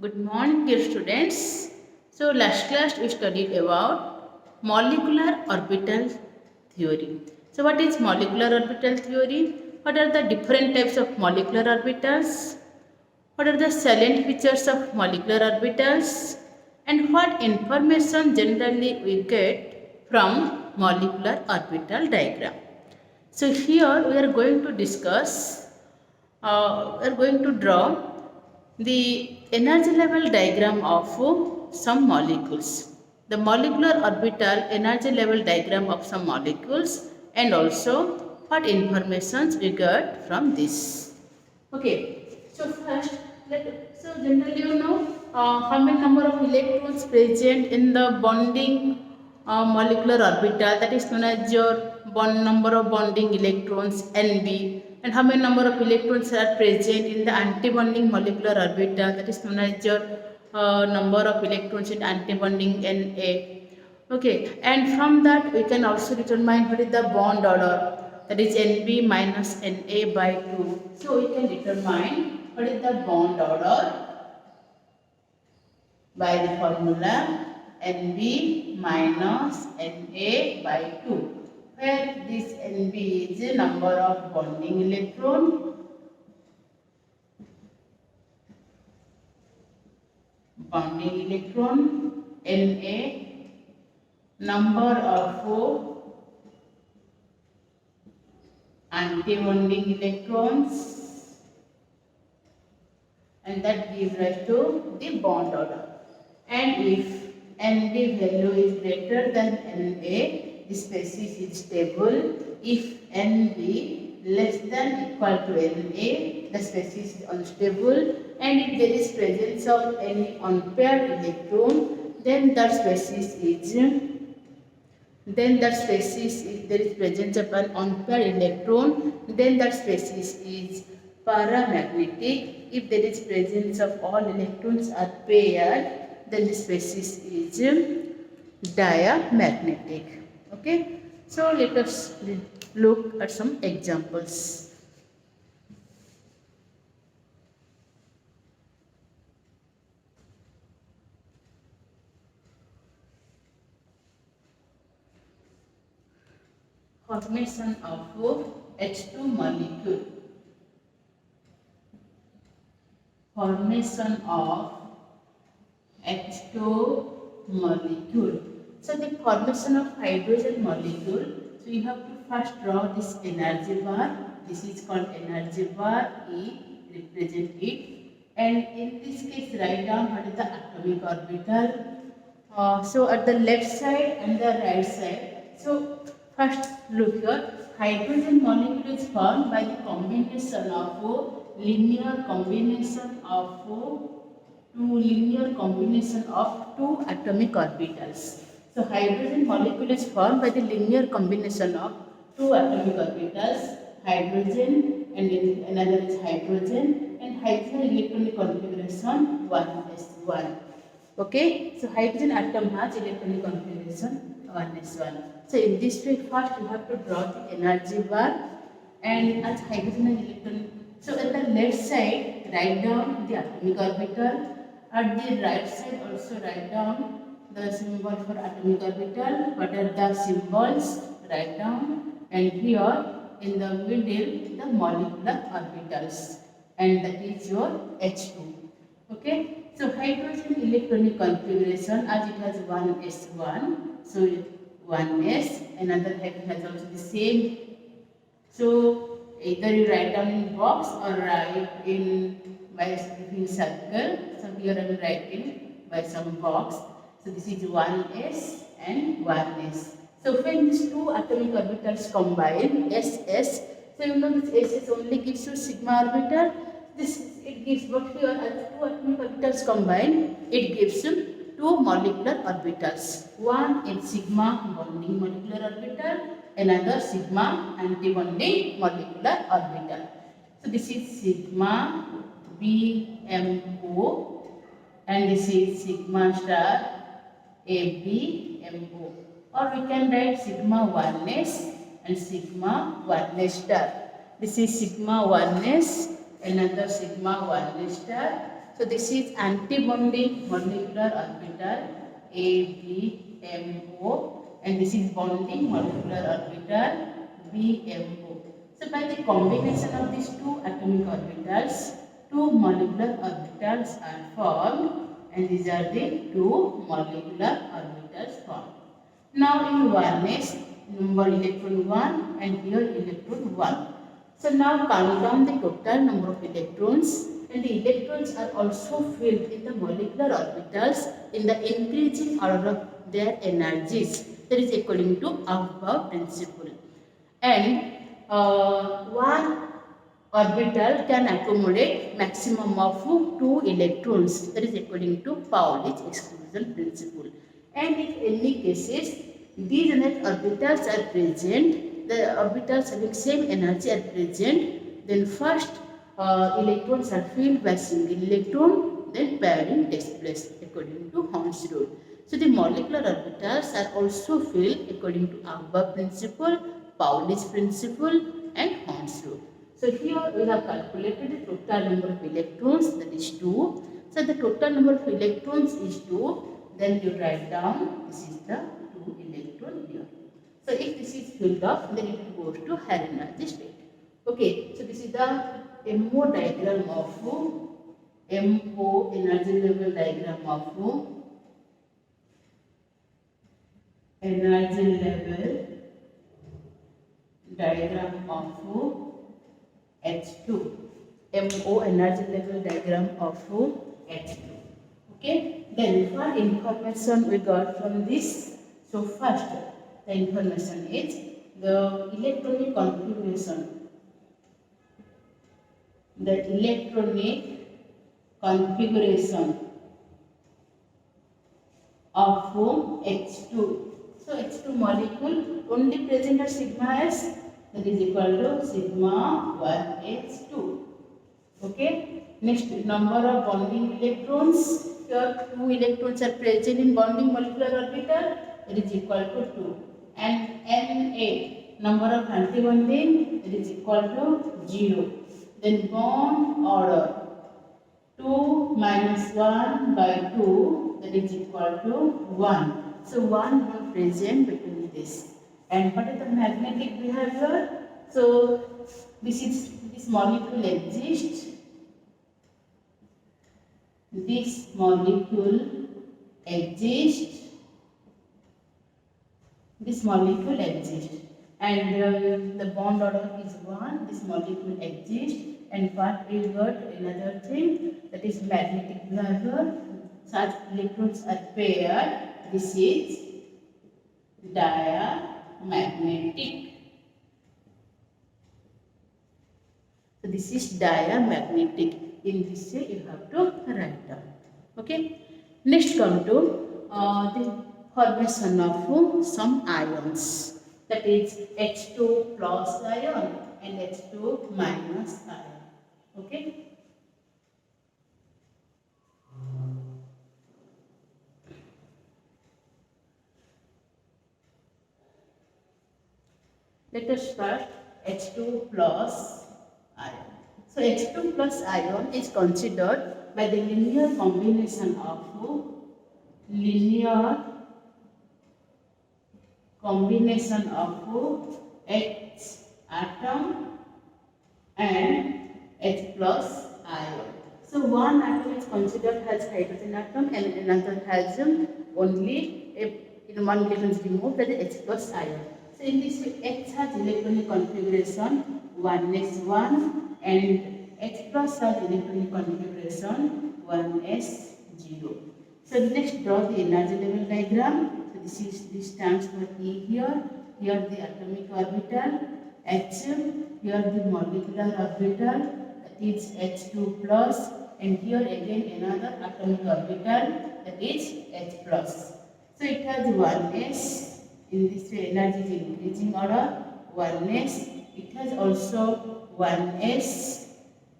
Good morning, dear students. So, last class we studied about molecular orbital theory. So, what is molecular orbital theory? What are the different types of molecular orbitals? What are the salient features of molecular orbitals? And what information generally we get from molecular orbital diagram? So, here we are going to discuss, we are going to draw the energy level diagram of some molecules. The molecular orbital energy level diagram of some molecules and also what informations we got from this. Okay, so first, so generally how many number of electrons present in the bonding molecular orbital, that is known as your bond number of bonding electrons Nb, and how many number of electrons are present in the antibonding molecular orbital, that is known as your number of electrons in antibonding Na. Okay, and from that we can also determine what is the bond order, that is Nb minus Na by 2. So we can determine what is the bond order by the formula Nb minus Na by 2, where this Nb is the number of bonding electron, Na number of antibonding electrons, and that gives rise to the bond order. And if Nb value is greater than Na, the species is stable. If Nb less than equal to Na, the species is unstable. And if there is presence of any unpaired electron, then that species is if there is presence of an unpaired electron, then that species is paramagnetic. If there is presence of all electrons are paired, then the species is diamagnetic. Okay, so let us look at some examples. Formation of H2 molecule. Formation of H2 molecule. So the formation of hydrogen molecule. So you have to first draw this energy bar. This is called energy bar. E represent it. And in this case, write down what is the atomic orbital. So at the left side and the right side. So first look here. Hydrogen molecule is formed by the combination of linear combination of two atomic orbitals. So hydrogen molecule is formed by the linear combination of two atomic orbitals, hydrogen and another is hydrogen, and hydrogen electronic configuration 1s1. Okay, so hydrogen atom has electronic configuration 1s1. So in this way, first you have to draw the energy bar, and as hydrogen and electron. So at the left side, write down the atomic orbital. At the right side, also write down the symbol for atomic orbital. What are the symbols? Write down. And here in the middle, the molecular orbitals, and that is your H2. Okay. So hydrogen electronic configuration, as it has 1s1, so 1s, another has also the same. So either you write down in box or write in by using circle. So here I am writing by some box. So this is 1s and 1s. So when these two atomic orbitals combine, SS, so you know this SS only gives you sigma orbital. This it gives, but here as two atomic orbitals combine, it gives two molecular orbitals. One is sigma bonding molecular orbital, another sigma antibonding molecular orbital. So this is sigma BMO and this is sigma star ABMO, or we can write sigma 1s and sigma 1s star. This is sigma 1s another sigma 1 star. So this is anti-bonding molecular orbital ABMO, and this is bonding molecular orbital BMO. So by the combination of these two atomic orbitals, two molecular orbitals are formed, and these are the two molecular orbitals formed. Now in 1s, number electron 1 and here electron 1. So now count down the total number of electrons, and the electrons are also filled in the molecular orbitals in the increasing order of their energies. That is according to Aufbau principle. And one orbital can accommodate maximum of 2 electrons. That is according to Pauli's exclusion principle. And in any cases, these net orbitals are present, the orbitals having same energy are present, then first electrons are filled by single electron, then pairing takes place according to Horn's rule. So the molecular orbitals are also filled according to Aufbau principle, Pauli's principle and Horn's rule. So here we have calculated the total number of electrons, that is 2. So the total number of electrons is 2. Then you write down, this is the 2 electron here. So if this is filled up, then it will go to higher energy state. Okay, so this is the MO diagram of MO energy level diagram of energy level diagram of H2. MO energy level diagram of H2. Okay, then what information we got from this? So first, the information is the electronic configuration. The electronic configuration of H2. So H2 molecule only present at sigma s, that is equal to sigma 1h2. Okay. Next, number of bonding electrons. Here 2 electrons are present in bonding molecular orbital, that is equal to 2. And Na, number of anti-bonding, that is equal to 0. Then bond order, 2 minus 1 by 2, that is equal to 1. So 1 bond present between this. And what is the magnetic behavior? So this molecule exists. This molecule exists. This molecule exists. And the bond order is 1. This molecule exists. And what we got another thing, that is magnetic behavior. Such electrons are paired. This is diamagnetic. So this is diamagnetic. In this way you have to write down. Okay. Next come to the formation of some ions. That is H2 plus ion and H2 minus ion. Okay. Let us start H2 plus ion. So H2 plus ion is considered by the linear combination of H atom and H plus ion. So one atom is considered as hydrogen atom and another has only one electron is removed, that is H plus ion. So in this way, H has electronic configuration 1s1 and H plus has electronic configuration 1s0. So next draw the energy level diagram. So this stands for E here. Here the atomic orbital H. Here the molecular orbital, that is H2 plus, and here again another atomic orbital, that is H plus. So it has 1s. In this way, energy is increasing order 1s. It has also 1s,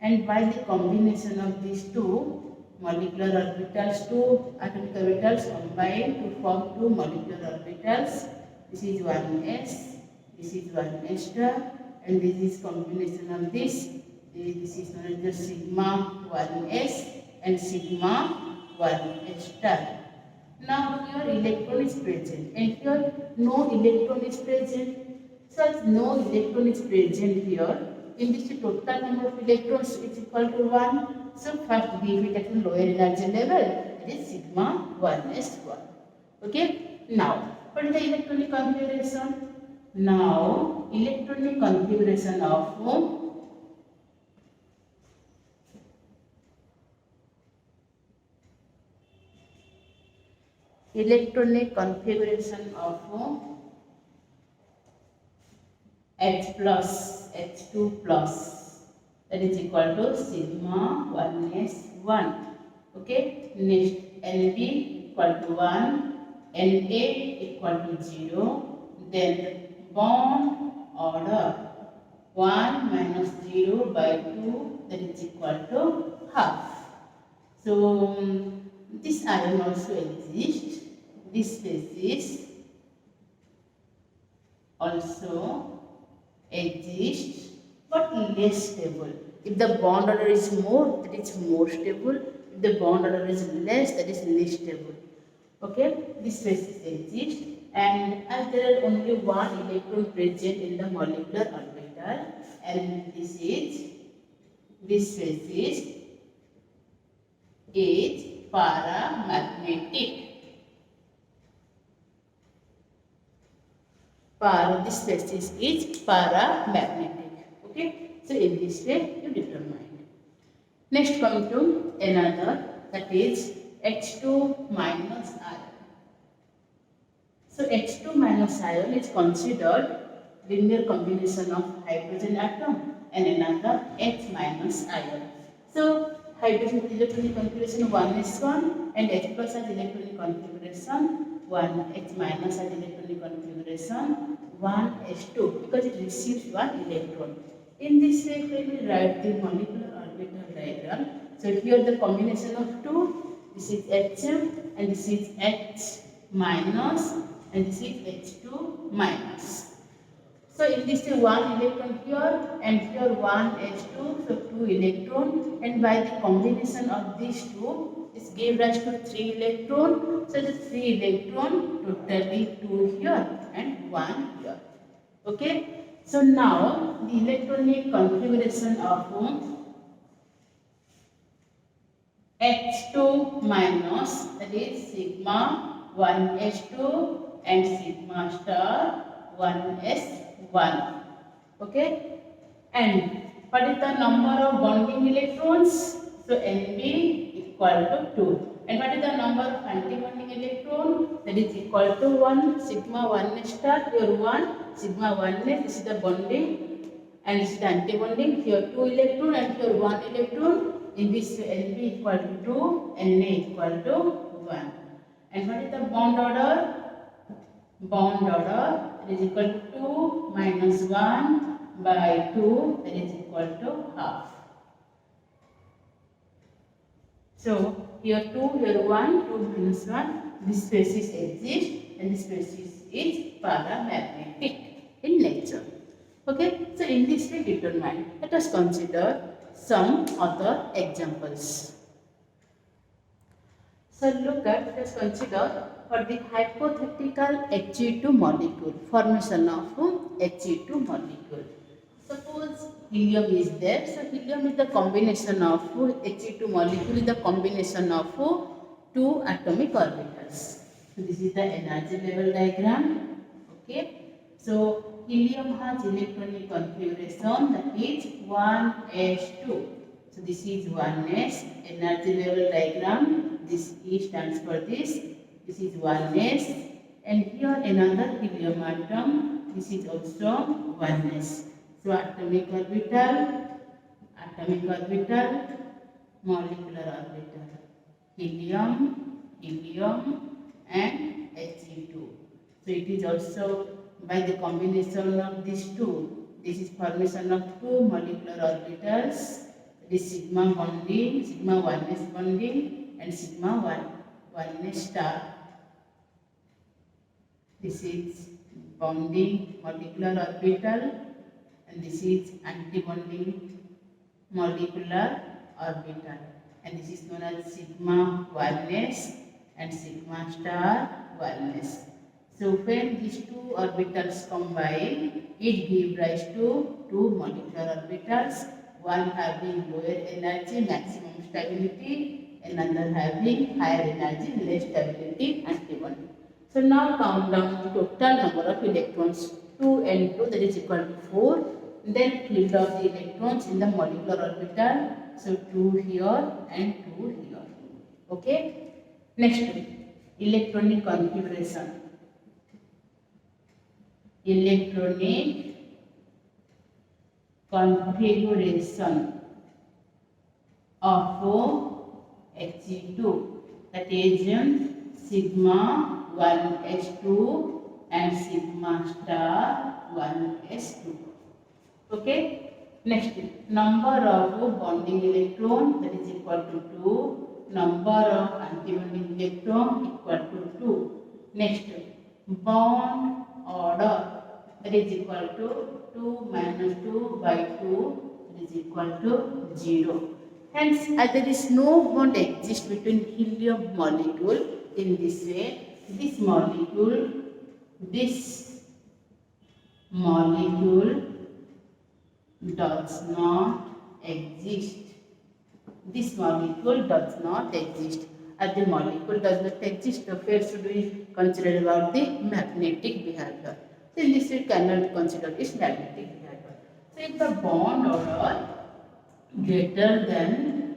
and by the combination of these two molecular orbitals, two atomic orbitals combine to form two molecular orbitals. This is 1s, this is 1s star, and this is combination of this This is known as the sigma 1s and sigma 1s star. Now here electron is present and here no electron is present. So no electron is present here. In this total number of electrons is equal to 1. So first give it at lower energy level. It is sigma 1s1. Okay. Now what is the electronic configuration? Now electronic configuration of H plus H2 plus, that is equal to sigma 1s1. Okay. Next Nb equal to 1, Na equal to 0. Then bond order 1 minus 0 by 2, that is equal to half. So this ion also exists. This species also exists, but less stable. If the bond order is more, that is more stable. If the bond order is less, that is less stable. Okay, this species exists, and as there are only one electron present in the molecular orbital, and this species is paramagnetic. This species is paramagnetic. Okay, so in this way you determine. Next come to another, that is H2 minus ion. So H2 minus ion is considered linear combination of hydrogen atom and another H minus ion. So hydrogen electronic configuration 1s1 and H plus has electronic configuration 1, H minus has electronic configuration 1s2 because it receives one electron. In this way, when we write the molecular orbital diagram, so here the combination of two, this is Hm and this is H minus and this is H2 minus. So in this one electron here and here one H2, so 2 electron, and by the combination of these two, this gave rise to 3 electron. So the 3 electron totally 2 here and 1 here. Okay. So now the electronic configuration of H2 minus, that is sigma 1s2 and sigma star 1s1. Okay, and what is the number of bonding electrons? So Nb equal to 2. And what is the number of anti-bonding electron? That is equal to 1. Sigma 1s star, here 1, sigma 1s, this is the bonding and this is the anti-bonding. Here 2 electron and here 1 electron. In this Nb equal to 2, Na equal to 1. And what is the bond order? Bond order, that is equal to 2 minus 1 by 2, that is equal to half. So here 2, here 1, 2 minus 1, this species exists and this species is paramagnetic in nature. Okay, so in this way determine. Let us consider some other examples. So let us consider for the hypothetical He2 molecule, formation of He2 molecule. Suppose helium is there. So helium is the combination of He2 molecule is the combination of 2 atomic orbitals. So this is the energy level diagram. Okay. So helium has electronic configuration, that is 1s2. So this is 1s, energy level diagram. This E stands for this. This is 1s, and here another helium atom. This is also 1s. So atomic orbital, molecular orbital, helium, and He2. So it is also by the combination of these two. This is formation of 2 molecular orbitals. This sigma bonding, sigma 1s bonding, and sigma 1s star. This is bonding molecular orbital, and this is anti-bonding molecular orbital, and this is known as sigma 1s and sigma star 1s. So when these two orbitals combine, it gives rise to two molecular orbitals, one having lower energy, maximum stability, another having higher energy, less stability, antibody. So now count down the total number of electrons, 2 and 2, that is equal to 4. Then field of the electrons in the molecular orbital, so 2 here and 2 here. Okay. Next, electronic configuration. Electronic configuration of He2, that is sigma 1s2 and sigma star 1s2. Okay. Next, number of bonding electron, that is equal to 2. Number of antibonding electron equal to 2. Next, bond order, that is equal to 2 minus 2 by 2, that is equal to 0. Hence, as there is no bond exist between helium molecule, in this way, this molecule does not exist. This molecule does not exist. As the molecule does not exist, the first should be considered about the magnetic behavior. So in this we cannot consider its magnetic behavior. So if the bond order greater than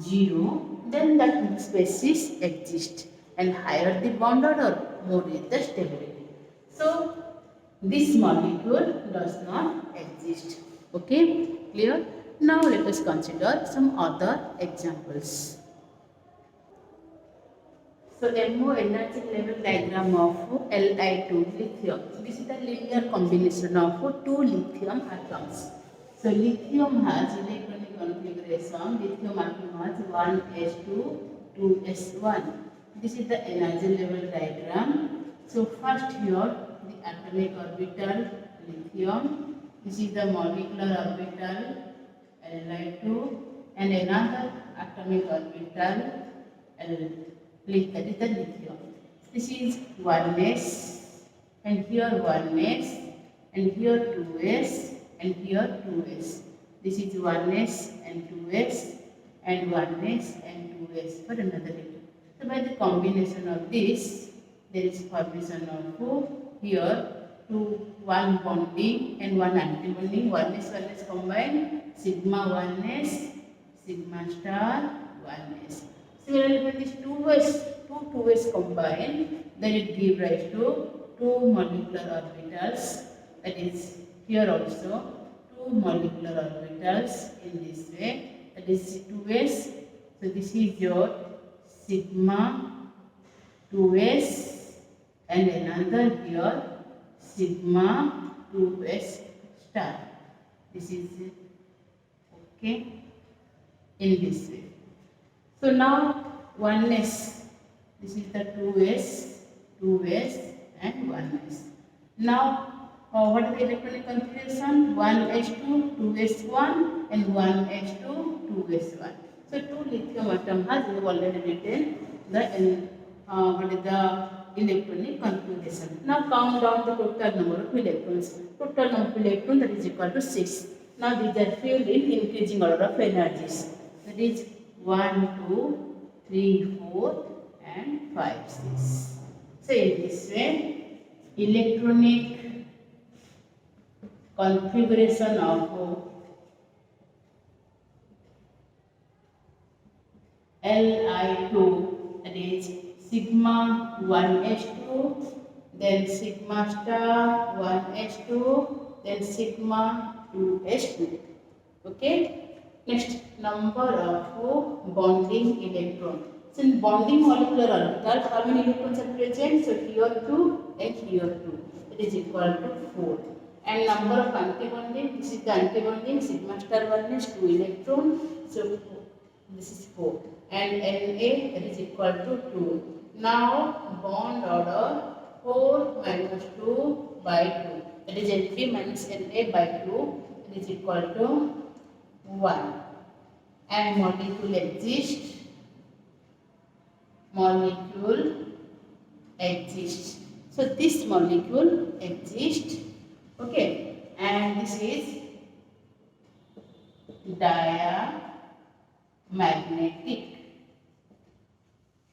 0, then that species exists, and higher the bond order, more is the stability. So this molecule does not exist. Okay, clear? Now let us consider some other examples. So MO energy level diagram of Li2 lithium. This is the linear combination of two lithium atoms. So lithium has electronic configuration. Lithium atom has 1s2, 2s1. This is the energy level diagram. So first here the atomic orbital lithium. This is the molecular orbital Li2, and another atomic orbital that is the lithium. This is 1s, and here 1s, and here 2s, and here 2s. This is 1s and 2s, and 1s and 2s for another lithium. So by the combination of this, there is formation of here one bonding and one antibonding. 1s combined, sigma 1s, sigma star 1s. Similarly, when these two 2s combine, then it gives rise to two molecular orbitals. That is here also two molecular orbitals in this way. That is 2s. So this is your sigma 2s, and another here sigma 2s star. This is okay in this way. So now 1s, this is the 2s and 1s. Now what is the electronic configuration? 1s2, 2s1 and 1s2, 2s1. So two lithium atom has, we have already written the what is the electronic configuration. Now count down the total number of electrons. Total number of electrons, that is equal to 6. Now these are filled in increasing order of energies. That is 1, 2, 3, 4 and 5, 6. So in this way, electronic configuration of Li2, that is sigma 1s2, then sigma star 1s2, then sigma 2s2. Okay. Next, number of bonding electron. So in bonding molecular orbital, how many electrons are present? So here 2 and here 2. It is equal to 4. And number of antibonding, this is the antibonding, sigma star 1 is 2 electron. So this is 4. And Na, that is equal to 2. Now bond order 4 minus 2 by 2. That is Np minus Na by 2. It is equal to 1. And molecule exists. Molecule exists. So this molecule exists. Okay. And this is diamagnetic.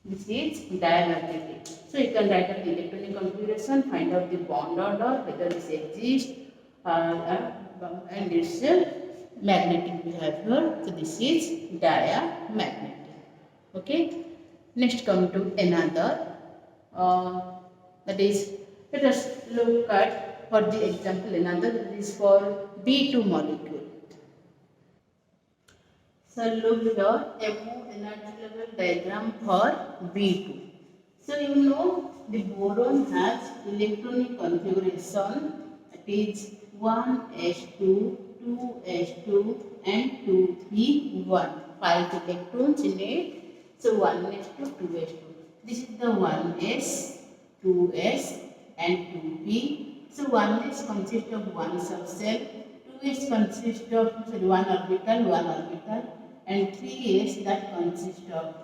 This is diamagnetic. So you can write up the electronic configuration, find out the bond order, whether this exists, and its magnetic behavior. So this is diamagnetic. Okay. Next come to another. That is, let us look at for the example another, that is for B2 molecule. So look here, MO energy level diagram for B2. So you know the boron has electronic configuration, it is 1s2, 2s2 and 2p1. 5 electrons in it. So 1s2, 2s2. This is the 1s, 2s and 2p. So 1s consists of one subcell, 2s consists of one orbital, and 3s that consists of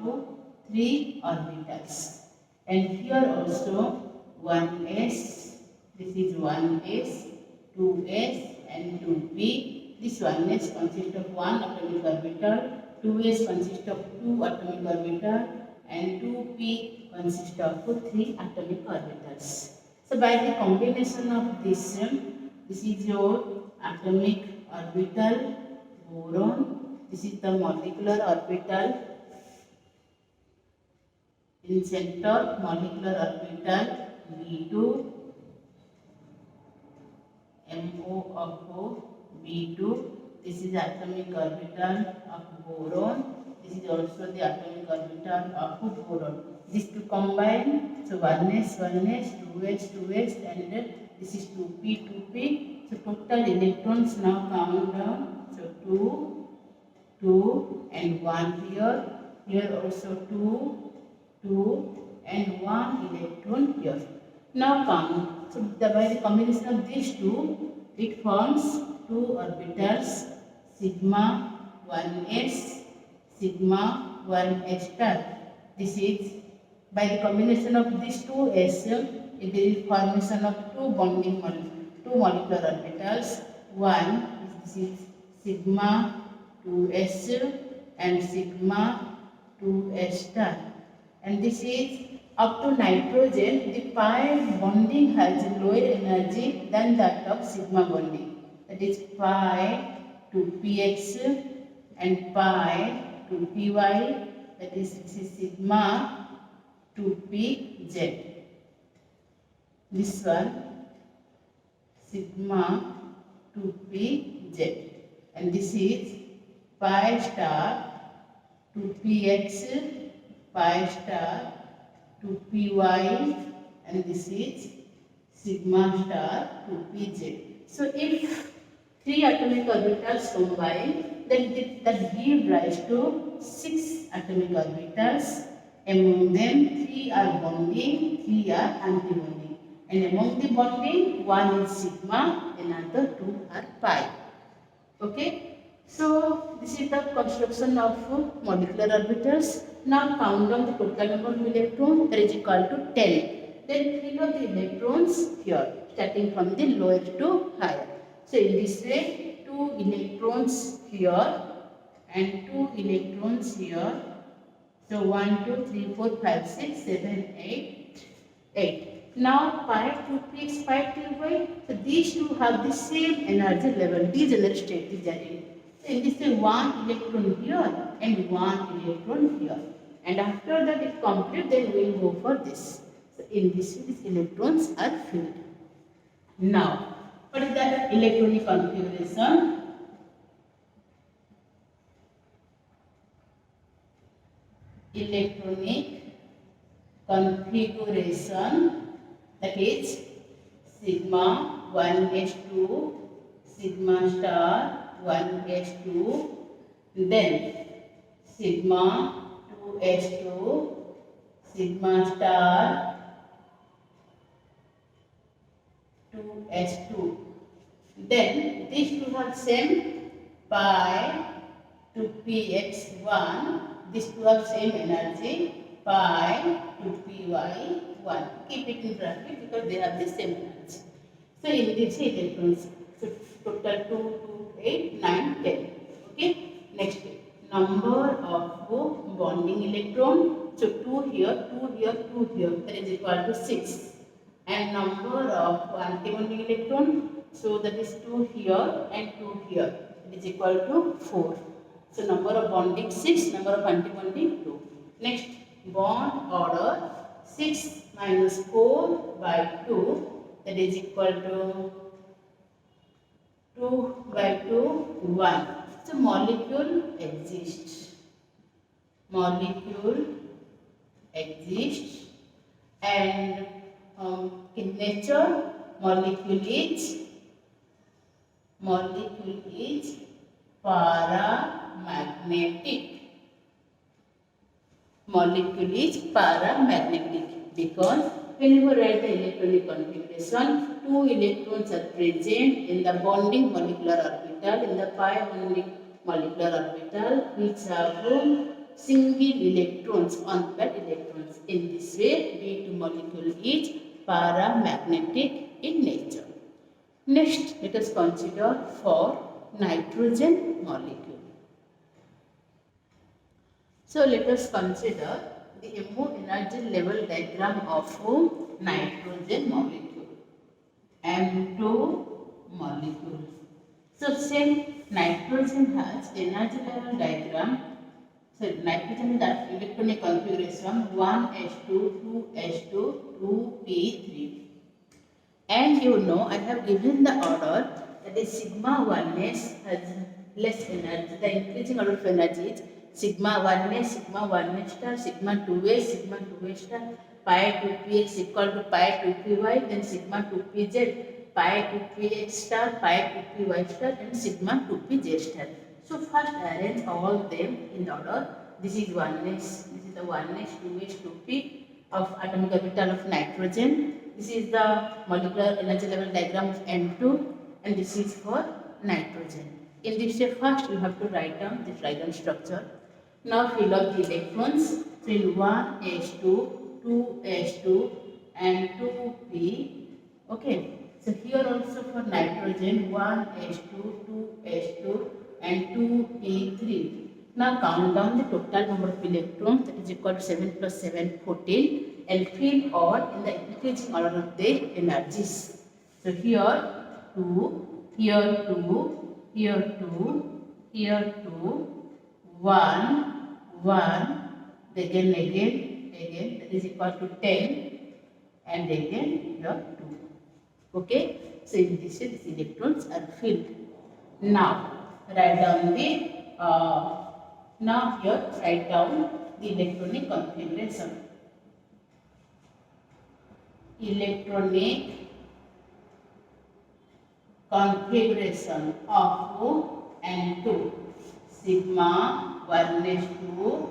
3 orbitals. And here also 1s, this is 1s, 2s and 2p. This 1s consists of one atomic orbital, 2s consists of 2 atomic orbital, and 2p consists of 3 atomic orbitals. So by the combination of this is your atomic orbital boron. This is the molecular orbital in center, molecular orbital B2, MO of B2. This is atomic orbital of boron. This is also the atomic orbital of boron. These two combine, so 1s, 2s, 2s, and this is 2p, 2p. So total electrons now count down. So 2, 2 and 1 here. Here also 2, 2 and 1 electron here. Now count. So by the combination of these two, it forms 2 orbitals, sigma 1s, sigma 1s star. This is by the combination of these two s, it is formation of two molecular orbitals. One this is sigma 2s and sigma 2s star. And this is up to nitrogen, the pi bonding has lower energy than that of sigma bonding. That is pi to px and pi to py. That is this is sigma to pz. This one sigma to pz, and this is pi star to px, pi star to py, and this is sigma star to pz. So if 3 atomic orbitals combine, then that gives rise to 6 atomic orbitals. Among them 3 are bonding, 3 are anti-bonding, and among the bonding, one is sigma, another 2 are pi. Okay. So this is the construction of molecular orbitals. Now count down the total number of electrons, that is equal to 10. Then fill up the electrons here, starting from the lower to higher. So in this way, 2 electrons here and 2 electrons here. So 1, 2, 3, 4, 5, 6, 7, 8. Now pi to px, pi to y. So these two have the same energy level, degenerate state is there. So in this way, 1 electron here and 1 electron here. And after that it completes, then we will go for this. So in this way, these electrons are filled. Now, what is that electronic configuration? Electronic configuration, that is sigma 1s2, sigma star 1s2, then sigma 2s2, sigma star 2s2. Then these two have same pi 2px1, these two have same energy, pi 2py1. Keep it in bracket because they have the same energy. So in this electrons, so total 2, 2, 8, 9, 10. Okay. Next, number of bonding electron. So 2 here, 2 here, 2 here. That is equal to 6. And number of antibonding electron. So that is 2 here and 2 here. It is equal to 4. So number of bonding 6, number of antibonding 2. Next, bond order 6 minus 4 by 2, that is equal to 2 by 2, 1. So molecule exists. Molecule exists, and in nature molecule is paramagnetic. Molecule is paramagnetic because when you write the electronic configuration, 2 electrons are present in the bonding molecular orbital, in the pi bonding molecular orbital, which have single electrons, unpaired electrons. In this way, B2 molecule is paramagnetic in nature. Next, let us consider for nitrogen molecule. So let us consider the MO energy level diagram of nitrogen molecule, M2 molecule. So same nitrogen has energy level diagram. So nitrogen that electronic configuration 1s2, 2s2, 2p3. And you know I have given the order that is sigma 1s has less energy. The increasing order of energy is sigma 1s, sigma 1s star, sigma 2s, sigma 2s star, pi 2px equal to pi 2py, then sigma 2pz, pi 2px star, pi 2py star, and sigma 2pz star. So first arrange all them in order. This is 1s, this is the 1s, 2s, 2p of atomic orbital of nitrogen. This is the molecular energy level diagram of N2, and this is for nitrogen. In this step, first you have to write down this diagram structure. Now fill up the electrons. So in 1s2, 2s2 and 2p. Okay. So here also for nitrogen 1s2, 2s2 and 2p3. Now count down the total number of electrons, that is equal to 7 plus 7, 14, and fill all in the increasing order of their energies. So here 2, here 2, here 2, here 2, 1, 1, again, that is equal to 10, and again here 2. Okay, so in this way these electrons are filled. Now write down the write down the electronic configuration. Electronic configuration of N2. Sigma 1s2,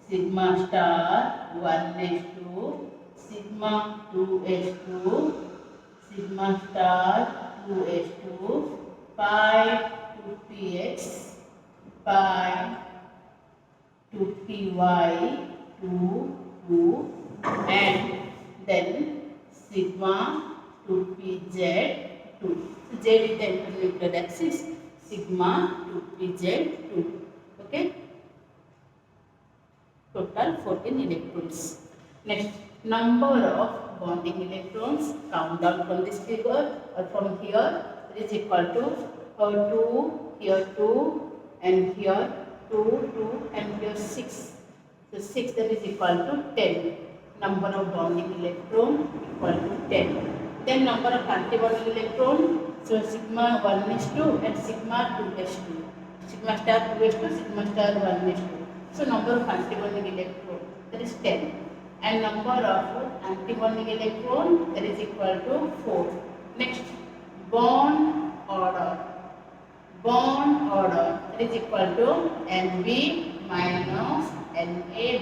sigma star 1s2, sigma 2s2, sigma star 2s2, pi 2px, pi 2py 2, and then sigma 2pz 2. So z is the internuclear axis, sigma 2pz 2. Okay. Total 14 electrons. Next, number of bonding electrons. Count down from this figure or from here. It is equal to 2, here 2, and here 2, 2, and here 6. So 6, that is equal to 10. Number of bonding electron equal to 10. Then number of antibonding electron. So sigma 1s2 and sigma 2s2. Sigma star 2s2, sigma star 1s2. So number of antibonding electron, that is 10. And number of antibonding electron, that is equal to 4. Next, bond order. Bond order, that is equal to Nb minus Na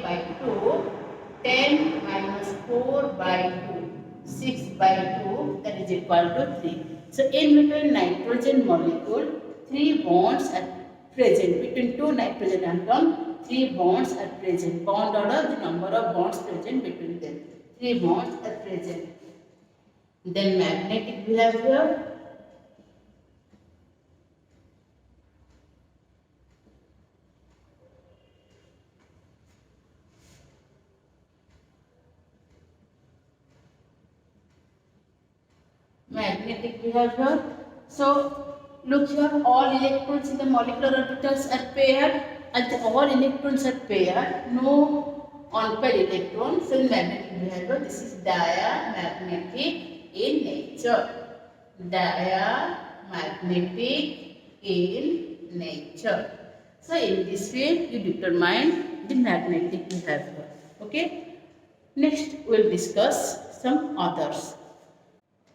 by 2, 10 minus 4 by 2, 6 by 2, that is equal to 3. So in between nitrogen molecule, 3 bonds are present. Between two nitrogen atoms, 3 bonds are present. Bond order, the number of bonds present between them. 3 bonds are present. Then magnetic behavior. Magnetic behavior. So look here, all electrons in the molecular orbitals are paired, and all electrons are paired. No unpaired electrons. So in magnetic behavior, this is diamagnetic in nature. Diamagnetic in nature. So in this way, you determine the magnetic behavior. Okay. Next, we will discuss some others.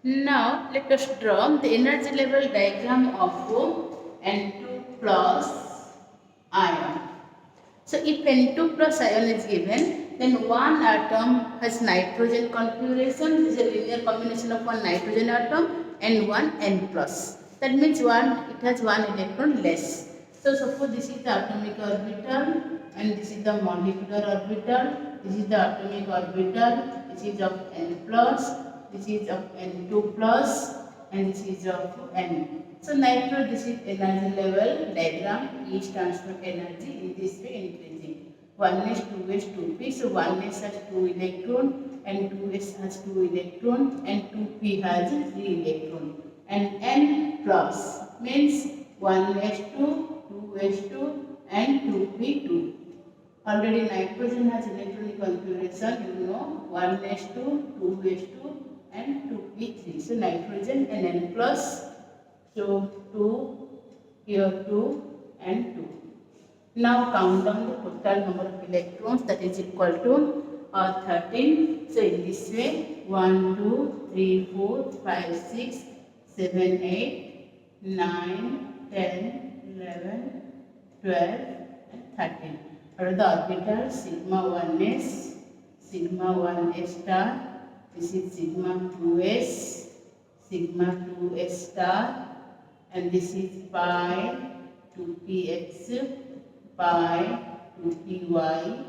Now let us draw the energy level diagram of N2 plus ion. So if N2 plus ion is given, then one atom has nitrogen configuration. This is a linear combination of one nitrogen atom and one N plus. That means it has one electron less. So suppose this is the atomic orbital and this is the molecular orbital. This is the atomic orbital. This is of N plus. This is of N2 plus and this is of N. So nitro, this is energy level diagram. E stands for energy, in this way increasing. 1s, 2s, 2p. So 1s has 2 electron and 2s has 2 electron and 2p has 3 electron. And N plus means 1s2, 2s2 and 2p2. Already nitrogen has electronic configuration, you know, 1s2, 2s2 and 2p3. So nitrogen and N plus. So 2, here 2 and 2. Now count down the total number of electrons, that is equal to 13. So in this way 1, 2, 3, 4, 5, 6, 7, 8, 9, 10, 11, 12 and 13. What are the orbitals? Sigma 1s, sigma 1s star. This is sigma 2s, sigma 2s star, and this is pi 2px, pi 2py,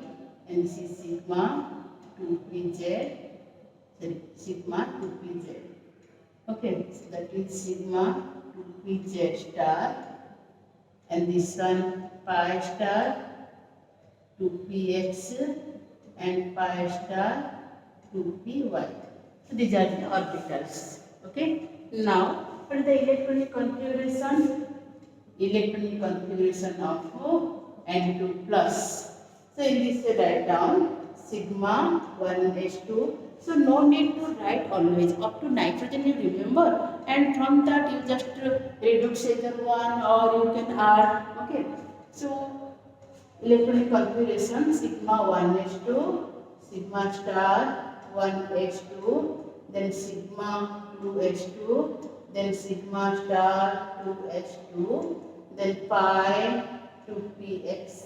and this is sigma 2pz, sigma 2pz. Okay, so that is sigma 2pz star, and this one pi star 2px and pi star 2py. So these are the orbitals. Okay. Now, what is the electronic configuration? Electronic configuration of N2 plus. So in this way write down sigma 1s2. So no need to write always up to nitrogen, you remember, and from that you just reduce either one or you can add. Okay. So electronic configuration sigma 1s2, sigma star 1s2, then sigma 2s2, then sigma star 2s2, then pi 2px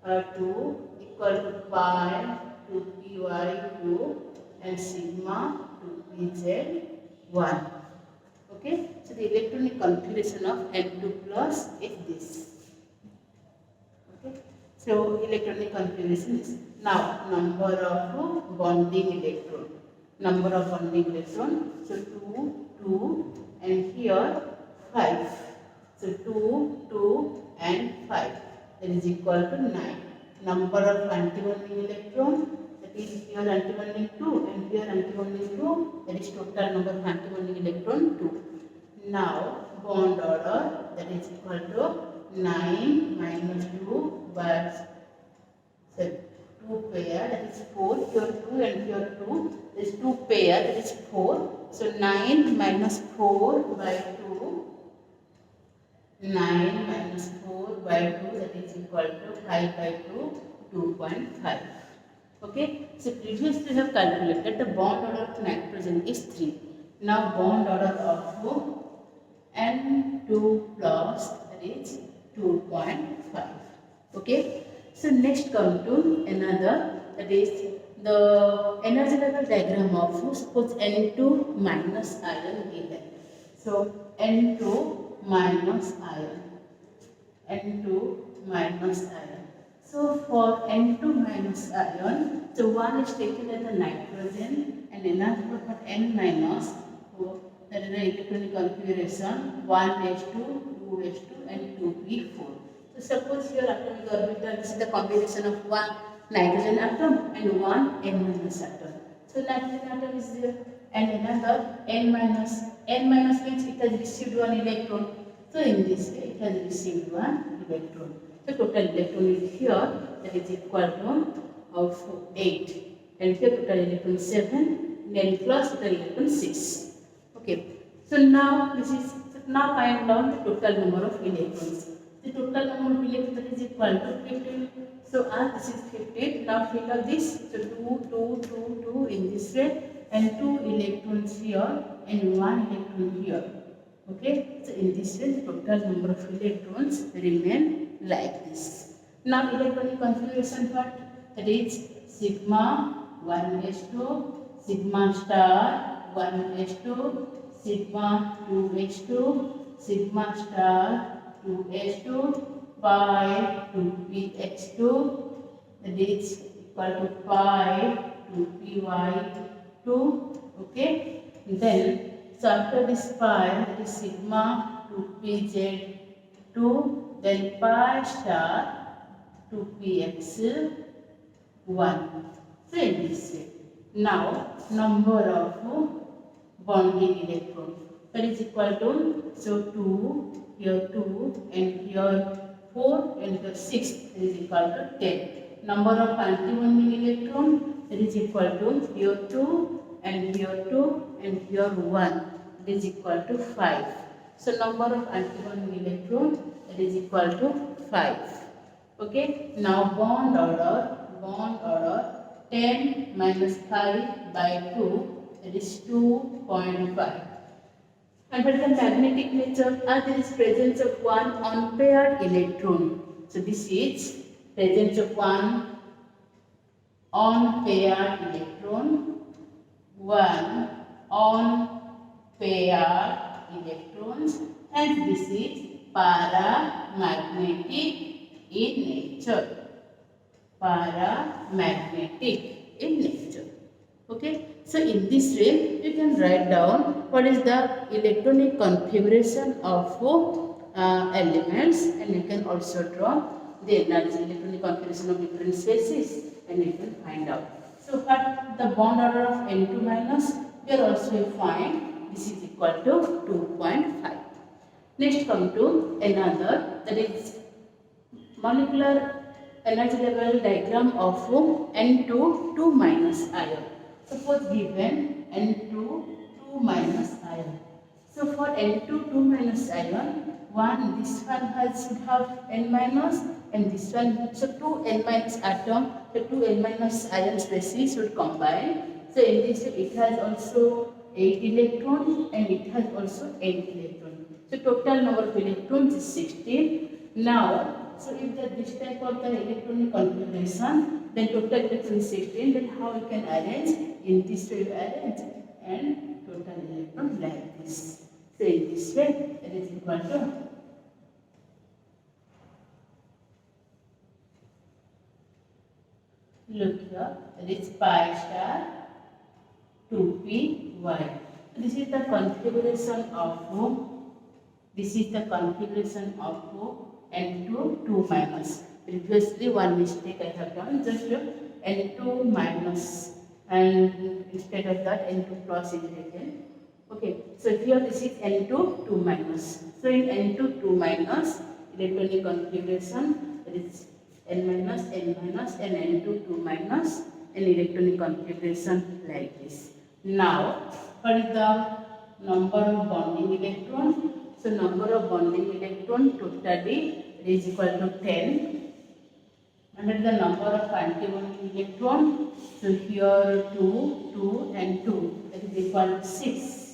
2 equal to pi 2py 2 and sigma 2pz 1. Okay, so the electronic configuration of N2 plus is this. Okay, so electronic configuration is now number of bonding electron. Number of bonding electron. So 2, 2 and here 5. So 2, 2 and 5. That is equal to 9. Number of antibonding electron. That is here antibonding 2 and here antibonding 2. That is total number of antibonding electron 2. Now bond order, that is equal to 9 minus 2 by 2 pair, that is 4, here 2 and here 2, that is 2 pair, that is 4. So 9 minus 4 by 2, 9 minus 4 by 2, that is equal to 5 by 2, 2.5. Okay, so previously we have calculated the bond order of nitrogen is 3. Now bond order of N2 plus, that is 2.5. Okay, so next come to another, that is the energy level diagram of suppose N2 minus ion given. So N2 minus ion, N2 minus ion. So for N2 minus ion, so one is taken as a nitrogen and another for N minus. So that is the electronic configuration 1s2, 2s2 and 2p4. So suppose your atomic orbital, this is the combination of one nitrogen atom and one N minus atom. So nitrogen atom is there and another N minus. N minus means it has received one electron. So in this way it has received one electron. So total electron is here, that is equal to of 8. And here total electron 7, then plus total electron 6. Okay. So now now find out the total number of electrons. The total number of electrons is equal to 15. So as this is 15, now fill up this. So 2, 2, 2, 2 in this way, and 2 electrons here and 1 electron here. Okay, so in this way the total number of electrons remain like this. Now electronic configuration part, that is sigma 1s2, sigma star 1s2, sigma 2s2, sigma star 2s2, pi 2px2, that is equal to pi 2py2. Okay, then so after this pi, that is sigma 2pz2, then pi star 2px1. So in this way. Now number of bonding electron, that is equal to, so 2, here 2 and here 4 and here 6, that is equal to 10. Number of anti-bonding electron, that is equal to here 2 and here 2 and here 1, that is equal to 5. So number of anti-bonding electron, that is equal to 5. Okay, now bond order 10 minus 5 by 2, that is 2.5. And what is the magnetic nature? There is presence of one unpaired electron. So this is presence of one unpaired electron, one unpaired electrons, and this is paramagnetic in nature. Paramagnetic in nature. Okay, so in this way you can write down what is the electronic configuration of elements, and you can also draw the electronic configuration of different species, and you can find out. So what the bond order of N2 minus, here also you find this is equal to 2.5. Next come to another, that is molecular energy level diagram of N2 2 minus ion. Suppose given N2 2 minus ion. So for N2 2 minus ion, this one should have N minus, and this one, so 2 N minus atom, the 2 N minus ion species should combine. So in this it has also 8 electrons and it has also 8 electrons. So total number of electrons is 16. Now, so if this type of the electronic configuration, then total electron is 16, then how we can arrange? In this way you arrange, and total electron like this. So in this way, it is equal to look here, that is pi star 2py. This is the configuration of N2 2 minus. Previously one mistake I have done, just N2 minus, and instead of that N2 plus is written. Okay, so here this is N2 2 minus. So in N2 2 minus, electronic configuration, that is N minus, and N2 2 minus, and electronic configuration like this. Now, what is the number of bonding electrons? So number of bonding electron totally is equal to 10. And the number of anti-bonding electron, so here 2, 2 and 2, that is equal to 6.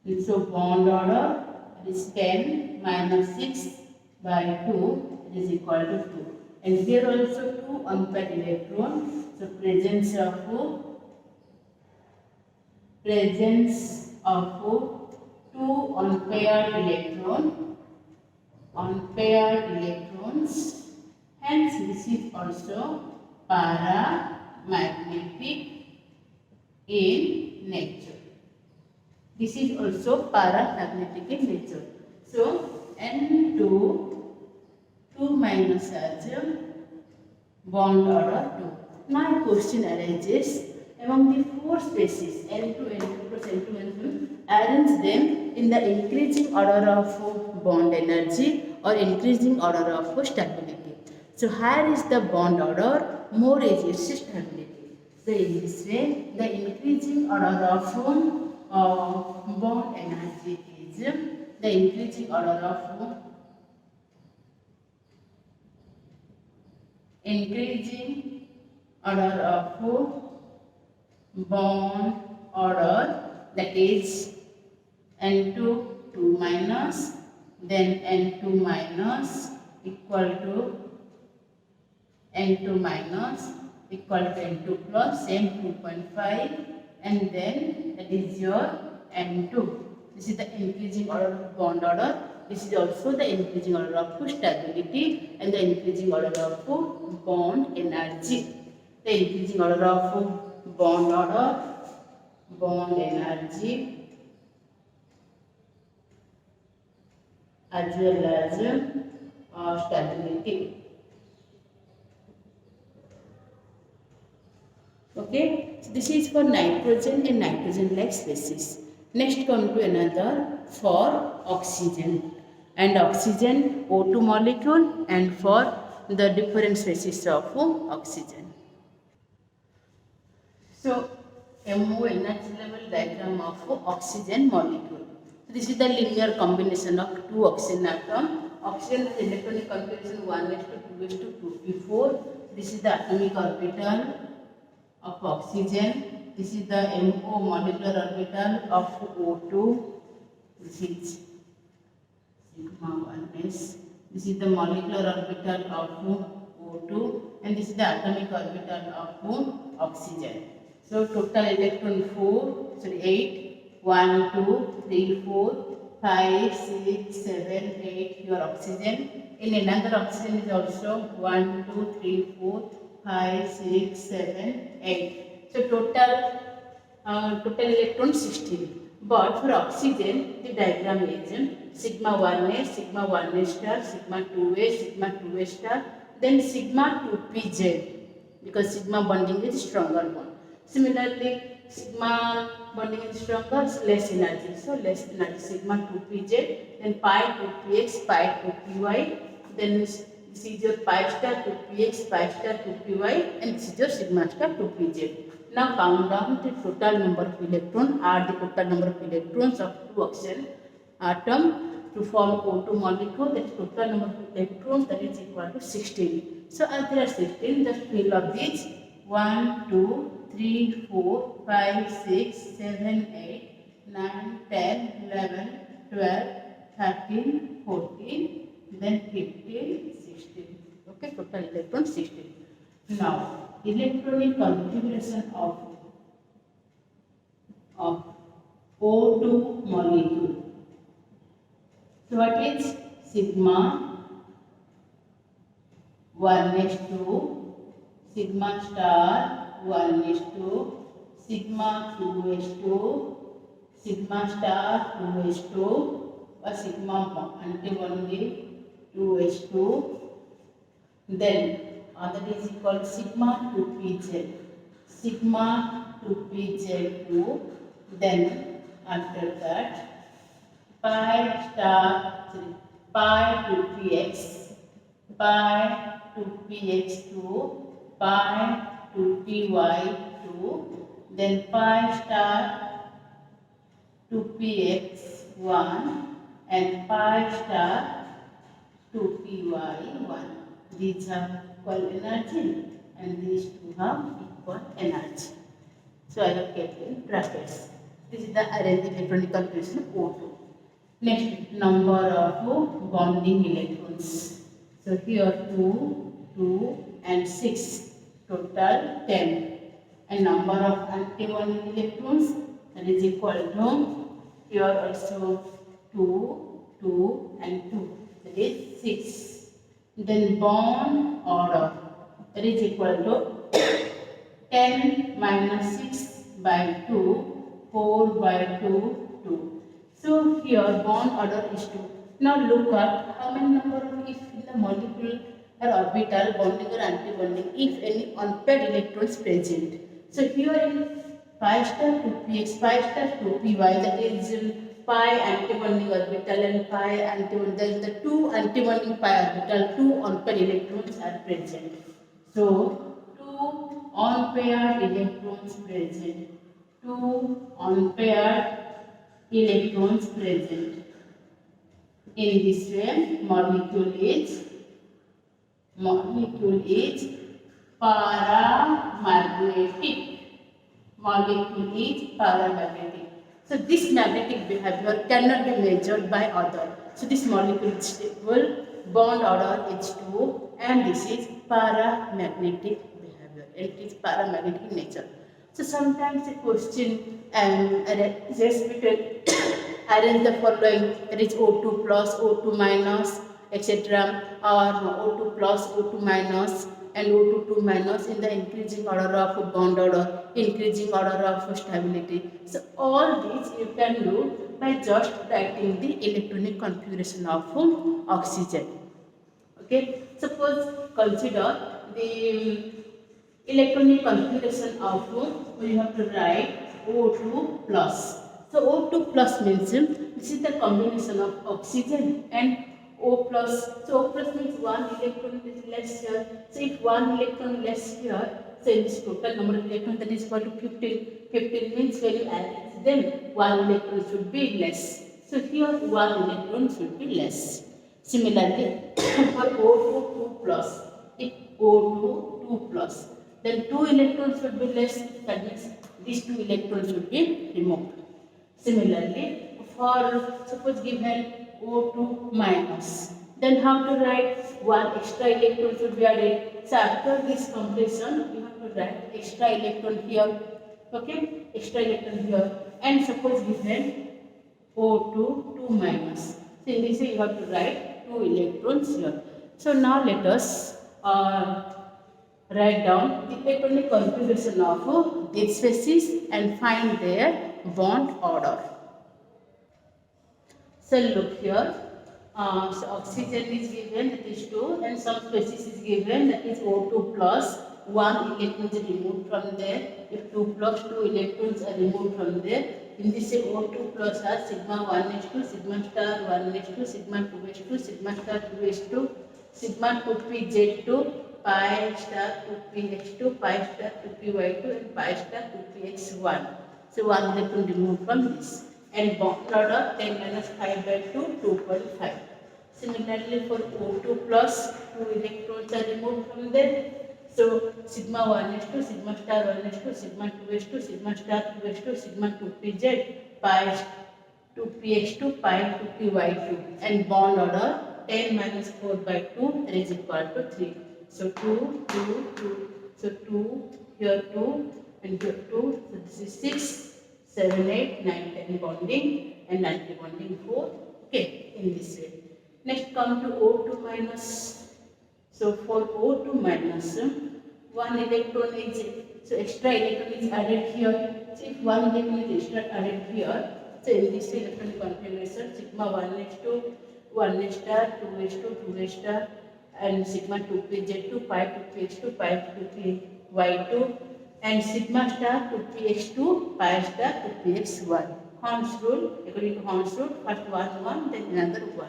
And so bond order, that is 10 minus 6 by 2, that is equal to 2. And here also 2 unpaired electrons, so presence of 2 unpaired unpaired electrons. Hence, this is also paramagnetic in nature. This is also paramagnetic in nature. So, N2 2 minus has bond order 2. Now, a question arises among the four species N2, N2 plus N2, N2, arrange them in the increasing order of bond energy or increasing order of stability. So, here is the bond order, more is its stability. So, in this way, the increasing order of bond energy is the increasing order of bond order, that is N2 2 minus, then N2 minus equal to N2 minus equal to N2 plus, same 2.5, and then that is your N2. This is the increasing order of bond order. This is also the increasing order of stability and the increasing order of bond energy. The increasing order of bond energy, as well as stability. Okay, so this is for nitrogen and nitrogen-like species. Next, come to another for oxygen. And oxygen O2 molecule, and for the different species of oxygen. So, MO energy level diagram of oxygen molecule. So, this is the linear combination of two oxygen atoms. Oxygen has electronic configuration 1s2 2p4. This is the atomic orbital of oxygen. This is the MO molecular orbital of O2. This is sigma 1s. This is the molecular orbital of O2, and this is the atomic orbital of oxygen. So total electron 8. 1, 2, 3, 4, 5, 6, 7, 8. Your oxygen. In another oxygen is also 1, 2, 3, 4, 5, 6, 7, 8. So total electron 16. But for oxygen, the diagram is sigma 1s, sigma 1s star, sigma 2s, sigma 2s star, then sigma 2pz, because sigma bonding is stronger one. Similarly, sigma bonding is stronger, less energy. So less energy, sigma 2pz, then pi 2px, pi 2py, then this is your pi star 2px, pi star 2py, and this is your sigma star 2pz. Now count down the total number of electrons, add the total number of electrons of two oxygen atom to form O2 molecule. That total number of electrons, that is equal to 16. So as there are 16, just fill up these 1, 2, 3, 4, 5, 6, 7, 8, 9, 10, 11, 12, 13, 14, then 15, 16. Okay, total electrons 16. Now, electronic configuration of O2 molecule. So what is sigma 1s2, sigma star 1s2, sigma 2s2, sigma star 2s2, or sigma antibody 2s2. Then that is equal sigma 2pz, sigma 2pz2. Then after that pi 2px, pi 2px2, pi 2py2, then pi star 2px1 and pi star 2py1. These have equal energy and these two have equal energy. So I have kept in brackets. This is the arranged electronic configuration of O2. Next, number of bonding electrons. So here 2, 2 and 6, total 10. And number of anti-bonding electrons, that is equal to here also 2, 2 and 2. that is 6. Then bond order, that is equal to 10 minus 6 by 2, 4 by 2, 2. So here bond order is 2. Now look at how many number of, if in the molecule or orbital bonding or anti-bonding, if any unpaired electrons present. So here in pi star 2px, pi star 2py, that is pi antibonding orbital and pi antibonding, then the two antibonding pi orbital, two unpaired electrons are present. So two unpaired electrons present, two unpaired electrons present. In this way, molecule is paramagnetic. Molecule is paramagnetic. So this magnetic behavior cannot be measured by other. So this molecule is stable, bond order H2, and this is paramagnetic behavior. It is paramagnetic in nature. So sometimes a question just between arrange the following, that is O2 plus, O2 minus, etc., or O2 plus, O2 minus, and O2 2 minus in the increasing order of bond order, increasing order of stability. So all these you can do by just writing the electronic configuration of oxygen. Okay, suppose consider the electronic configuration of, we have to write O2 plus. So O2 plus means this is the combination of oxygen and O plus. So O plus means one electron is less here. So if one electron less here, so in this total number of electrons, that is equal to 15. 15 means when you arrange them, one electron should be less. So here one electron should be less. Similarly, for O2 2 plus, if O2 2 plus, then 2 electrons should be less. That means these 2 electrons should be removed. Similarly, for suppose given O2 minus, then how to write one extra electron should be added. So after this completion, you have to write extra electron here. Okay, extra electron here. And suppose given O2 2 minus. So in this way you have to write 2 electrons here. So now let us write down the electronic configuration of these species and find their bond order. So look here, so oxygen is given, that is 2, and some species is given, that is O2 plus, 1 electron is removed from there. If 2 plus 2 electrons are removed from there, in this way O2 plus has sigma 1s2, sigma star 1s2, sigma 2s2, sigma star 2s2, sigma 2pz2, pi star 2px2, pi star 2py2, and pi star 2px1. So 1 electron removed from this. And bond order 10 minus 5 by 2, 2.5. Similarly for O2 plus, 2 electrons are removed from there. So sigma 1s2, sigma star 1s2, sigma 2s2, sigma star 2s2, sigma 2pz, pi 2px2, pi 2py2. And bond order 10 minus 4 by 2, that is equal to 3. So 2, 2, 2. So 2, here 2, and here 2. So this is 6. 7, 8, 9, 10 bonding and anti-bonding 4. Okay, in this way. Next come to O2 minus. So for O2 minus, 1 electron is, so extra electron is added here. So if 1 electron is extra added here, so in this electronic configuration, sigma 1s2, 1 star, 2s2, 2 star, and sigma 2pz2, pi 2px2, pi 2py2, and sigma star 2px2, pi star 2px1. Horn's rule, according to Horn's rule, first 1, 1, then another 1.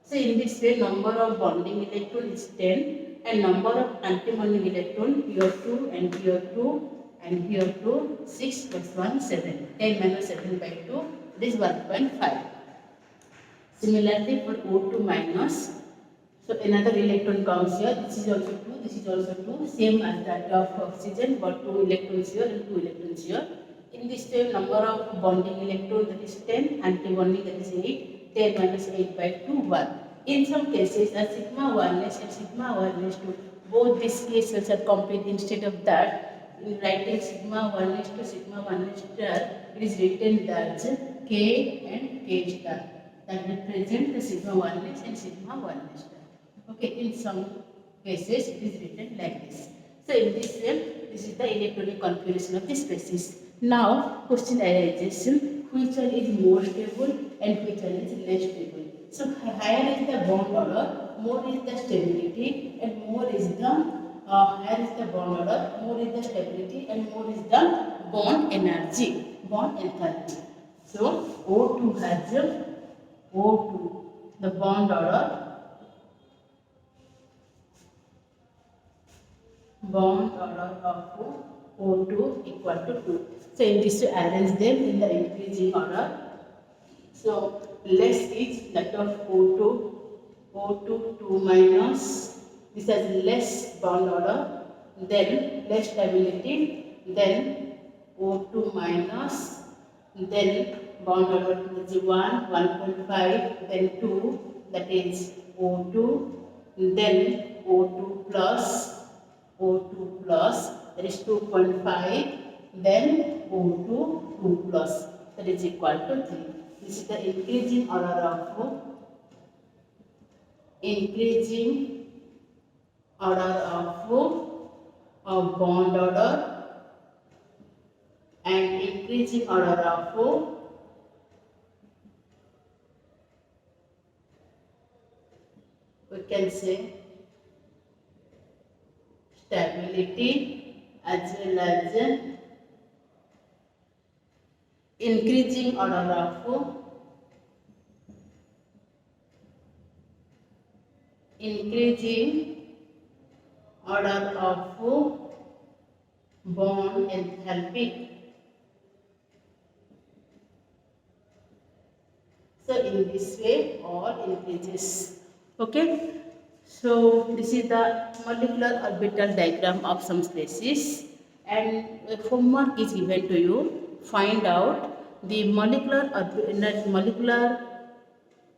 So in this way, number of bonding electron is 10, and number of anti-bonding electron, here 2, and here 2, and here 2, 6 plus 1, 7. 10 minus 7 by 2, this is 1.5. Similarly, for O2 minus, so another electron comes here, this is also 2, this is also 2, same as that of oxygen, but 2 electrons here and 2 electrons here. In this way, number of bonding electrons, that is 10, anti-bonding, that is 8, 10 minus 8 by 2, 1. In some cases, a sigma 1s and sigma 1s2, both these cases are complete. Instead of that, in writing sigma 1s to sigma 1s star, it is written as K and K star. that represent the sigma 1s and sigma 1s. Okay, in some cases it is written like this. So in this way, this is the electronic configuration of the species. Now question arises, which one is more stable and which one is less stable. So higher is the bond order, more is the stability, and more is the higher is the bond order, more is the stability, and more is the bond energy, bond enthalpy. So O2 has O2, the bond order of O2 equal to 2. So in this way arrange them in the increasing order. So less is that of O2 2 minus, this has less bond order, then less stability, then O2 minus, then bond order is 1, 1.5, then 2, that is O2, then O2 plus, that is 2.5, then O2 2 plus, that is equal to 3. This is the increasing order of bond order and increasing order of we can say stability as well as increasing order of bond enthalpy. So in this way all increases. Okay. So this is the molecular orbital diagram of some species, and homework is given to you. Find out the molecular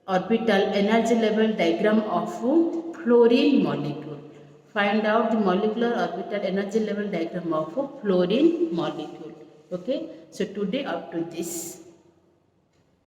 orbital energy level diagram of fluorine molecule. Find out the molecular orbital energy level diagram of fluorine molecule. Okay. So today up to this.